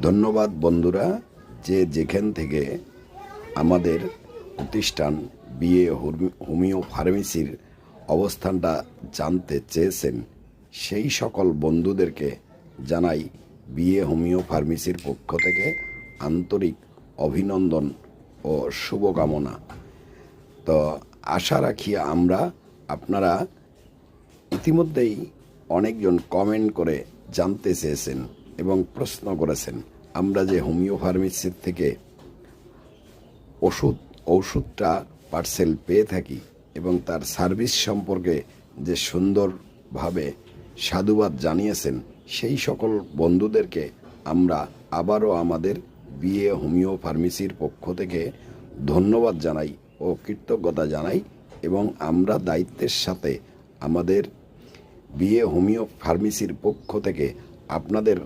ধন্যবাদ বন্ধুরা, যে যেখান থেকে আমাদের প্রতিষ্ঠান বিএ হোমিও ফার্মেসির অবস্থানটা জানতে চেয়েছেন। সেই সকল বন্ধুদেরকে জানাই বিএ হোমিও ফার্মেসির পক্ষ থেকে আন্তরিক অভিনন্দন ও শুভকামনা। তো আশা রাখি আপনারা ইতিমধ্যেই অনেকজন কমেন্ট করে জানতে চেয়েছেন এবং প্রশ্ন করেছেন আমরা যে হোমিও ফার্মেসির থেকে ওষুধটা পার্সেল পেয়ে থাকি এবং তার সার্ভিস সম্পর্কে যে সুন্দরভাবে সাধুবাদ জানিয়েছেন, সেই সকল বন্ধুদেরকে আমরা আবারও আমাদের বিএ হোমিও ফার্মেসির পক্ষ থেকে ধন্যবাদ জানাই ও কৃতজ্ঞতা জানাই। এবং আমরা দায়িত্বের সাথে আমাদের বিএ হোমিও ফার্মেসির পক্ষ থেকে আপনাদের